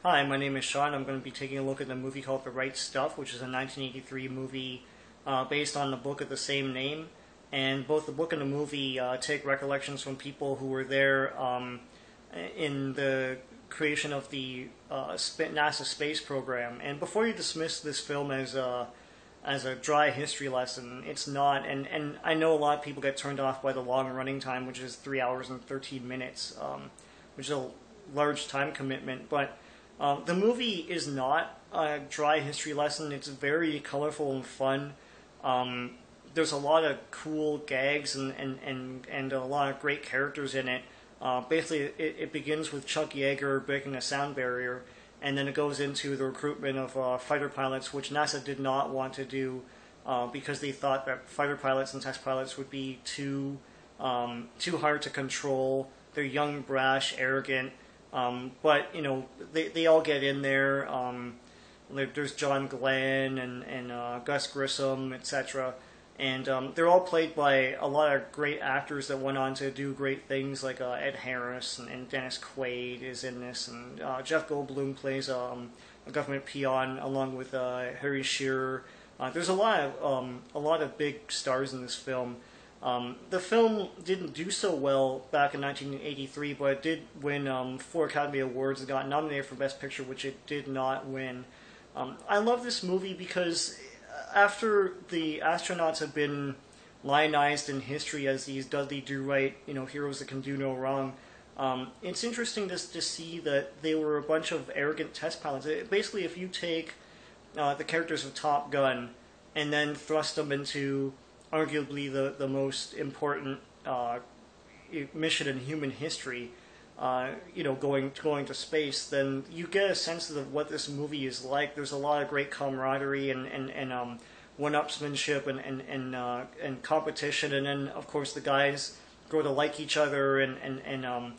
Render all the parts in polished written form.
Hi, my name is Sean. I'm going to be taking a look at a movie called The Right Stuff, which is a 1983 movie based on the book of the same name. And both the book and the movie take recollections from people who were there in the creation of the NASA space program. And before you dismiss this film as a dry history lesson, it's not. And I know a lot of people get turned off by the long running time, which is 3 hours and 13 minutes, which is a large time commitment. But the movie is not a dry history lesson. It's very colorful and fun. There's a lot of cool gags and a lot of great characters in it. Basically, it begins with Chuck Yeager breaking a sound barrier, and then it goes into the recruitment of fighter pilots, which NASA did not want to do because they thought that fighter pilots and test pilots would be too hard to control. They're young, brash, arrogant. But you know, they all get in there. There's John Glenn and Gus Grissom, etc. And they're all played by a lot of great actors that went on to do great things, like Ed Harris and Dennis Quaid is in this, and Jeff Goldblum plays a government peon along with Harry Shearer. There's a lot of big stars in this film. The film didn't do so well back in 1983, but it did win 4 Academy Awards and got nominated for Best Picture, which it did not win. I love this movie because after the astronauts have been lionized in history as these Dudley Do-Right, heroes that can do no wrong, it's interesting to see that they were a bunch of arrogant test pilots. Basically, if you take the characters of Top Gun and then thrust them into arguably the most important mission in human history, going to space, then you get a sense of what this movie is like. There's a lot of great camaraderie and one-upsmanship and competition, and then of course the guys grow to like each other and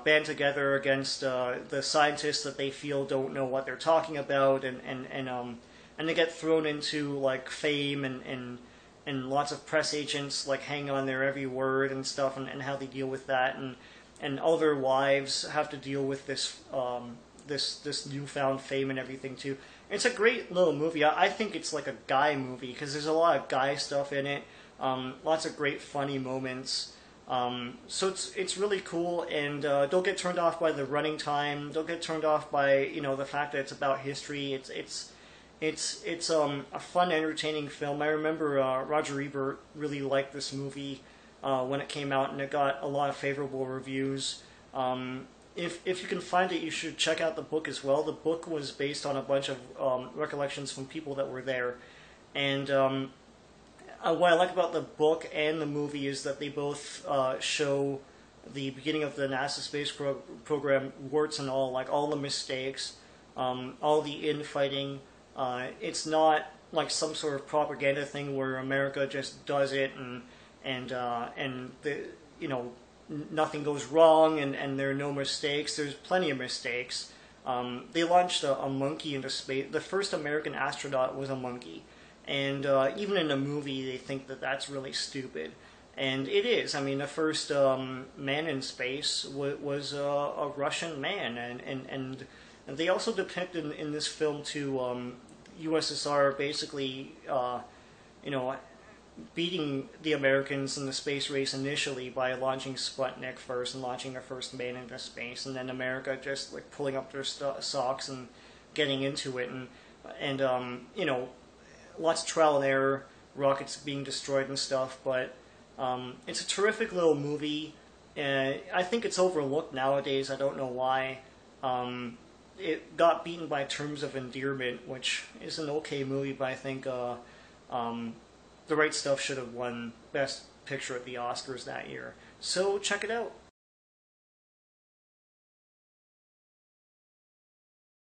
band together against the scientists that they feel don't know what they're talking about, and they get thrown into like fame and lots of press agents like hang on their every word and stuff, and how they deal with that, and all their wives have to deal with this this newfound fame and everything too. It's a great little movie. I think it's like a guy movie because there's a lot of guy stuff in it. Lots of great funny moments. So it's really cool, and don't get turned off by the running time. Don't get turned off by the fact that it's about history. It's a fun, entertaining film. I remember Roger Ebert really liked this movie when it came out, and it got a lot of favorable reviews. If you can find it, you should check out the book as well. The book was based on a bunch of recollections from people that were there. And what I like about the book and the movie is that they both show the beginning of the NASA space program, warts and all, like all the mistakes, all the infighting. It's not like some sort of propaganda thing where America just does it and nothing goes wrong and there are no mistakes. There's plenty of mistakes. They launched a monkey into space. The first American astronaut was a monkey, and even in the movie they think that that's really stupid, and it is. I mean, the first man in space was a Russian man, and they also depict in this film too USSR basically beating the Americans in the space race initially by launching Sputnik first and launching their first man into space, and then America just like pulling up their socks and getting into it, and lots of trial and error, rockets being destroyed and stuff, but it's a terrific little movie. I think it's overlooked nowadays. I don't know why. It got beaten by Terms of Endearment, which is an okay movie, but I think The Right Stuff should have won Best Picture at the Oscars that year. So check it out.